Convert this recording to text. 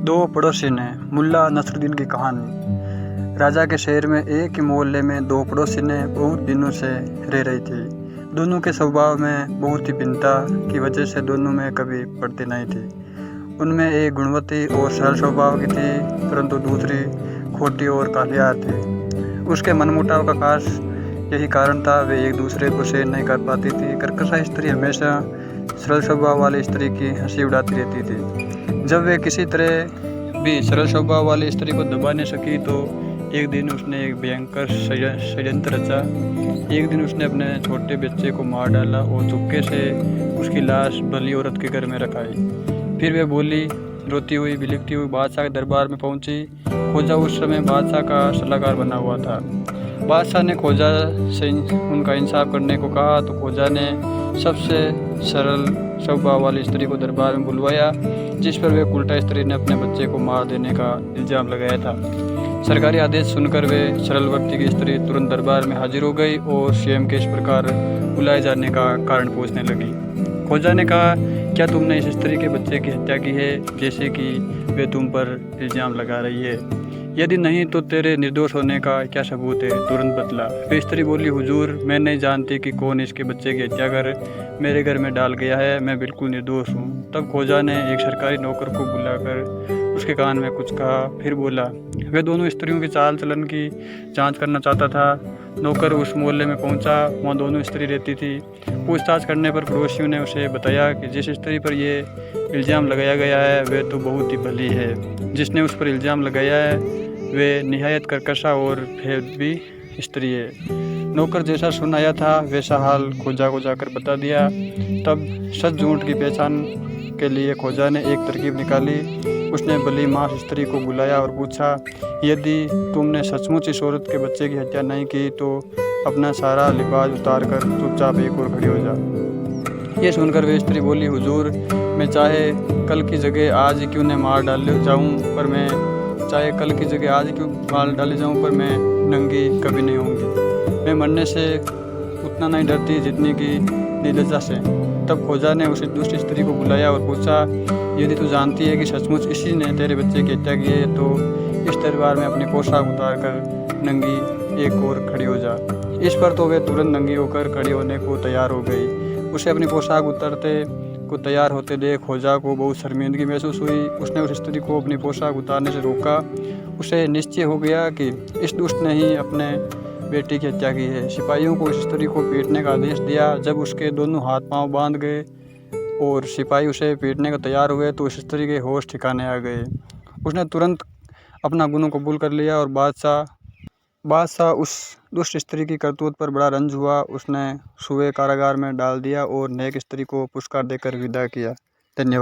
दो पड़ोसी ने मुल्ला नसरुद्दीन की कहानी। राजा के शहर में एक ही मोहल्ले में दो पड़ोसी ने बहुत दिनों से रह रही थी। दोनों के स्वभाव में बहुत ही भिन्नता की वजह से दोनों में कभी पड़ती नहीं थी। उनमें एक गुणवती और सरल स्वभाव की थी, परंतु दूसरी खोटी और कालियार थी। उसके मनमुटाव का खास यही कारण था, वे एक दूसरे को सहन नहीं कर पाती थी। कर्कशा स्त्री हमेशा सरल स्वभाव वाली स्त्री की हंसी उड़ाती रहती थी। जब वे किसी तरह भी सरल स्वभाव वाली स्त्री को दबा नहीं सकी तो एक दिन उसने एक भयंकर षड्यंत्र रचा। एक दिन उसने अपने छोटे बच्चे को मार डाला और चुपके से उसकी लाश भली औरत के घर में रखाई। फिर वे बोली, रोती हुई बिलखती हुई बादशाह के दरबार में पहुंची। खोजा उस समय बादशाह का सलाहकार बना हुआ था। बादशाह ने खोजा से उनका इंसाफ करने को कहा तो खोजा ने सबसे सरल स्वभाव वाली स्त्री को दरबार में बुलवाया, जिस पर वे उल्टा स्त्री ने अपने बच्चे को मार देने का इल्जाम लगाया था। सरकारी आदेश सुनकर वे सरल व्यक्ति की स्त्री तुरंत दरबार में हाजिर हो गई और स्वयं के इस प्रकार बुलाए जाने का कारण पूछने लगी। खोजा ने कहा, क्या तुमने इस स्त्री के बच्चे की हत्या की है, जैसे कि वे तुम पर इल्जाम लगा रही है? यदि नहीं तो तेरे निर्दोष होने का क्या सबूत है? तुरंत बतला। वे स्त्री बोली, हुजूर, मैं नहीं जानती कि कौन इसके बच्चे की हत्या कर मेरे घर में डाल गया है, मैं बिल्कुल निर्दोष हूँ। तब खोजा ने एक सरकारी नौकर को बुलाकर उसके कान में कुछ कहा, फिर बोला। वे दोनों स्त्रियों की चाल चलन की जांच करना चाहता था। नौकर उस मोहल्ले में पहुंचा, वहाँ दोनों स्त्री रहती थी। पूछताछ करने पर पड़ोसियों ने उसे बताया कि जिस स्त्री पर ये इल्ज़ाम लगाया गया है वे तो बहुत ही भली है। जिसने उस पर इल्ज़ाम लगाया है वे निहायत कर्कशा और भी स्त्री है। नौकर जैसा सुनाया था वैसा हाल खोजा को जाकर बता दिया। तब सच झूठ की पहचान के लिए खोजा ने एक तरकीब निकाली। उसने भली मास स्त्री को बुलाया और पूछा, यदि तुमने सचमुच इस औरत के बच्चे की हत्या नहीं की तो अपना सारा लिबास उतार कर चुपचाप एक और खड़ी हो जा। ये सुनकर वे स्त्री बोली, हुजूर, मैं चाहे कल की जगह आज ही क्यों न मार डाल जाऊँ पर मैं नंगी कभी नहीं होंगी। मैं मरने से उतना नहीं डरती जितनी कि निर्लज्जा से। तब खोजा ने उस दूसरी स्त्री को बुलाया और पूछा, यदि तू जानती है कि सचमुच इसी ने तेरे बच्चे की हत्या की है तो इस दरबार में अपनी पोशाक उतार कर नंगी एक और खड़ी हो जा। इस पर तो वे तुरंत नंगी होकर खड़ी होने को तैयार हो गई। उसे अपनी पोशाक उतारते को तैयार होते देख खोजा को बहुत शर्मिंदगी महसूस हुई। उसने उस स्त्री को अपनी पोशाक उतारने से रोका। उसे निश्चय हो गया कि इस दुष्ट ने ही अपने बेटी की हत्या की है। सिपाहियों को इस स्त्री को पीटने का आदेश दिया। जब उसके दोनों हाथ पांव बांध गए और सिपाही उसे पीटने को तैयार हुए तो उस स्त्री के होश ठिकाने आ गए। उसने तुरंत अपना गुनाह कबूल कर लिया और बादशाह उस दुष्ट स्त्री की करतूत पर बड़ा रंज हुआ। उसने सुबह कारागार में डाल दिया और नेक स्त्री को पुरस्कार देकर विदा किया। धन्यवाद।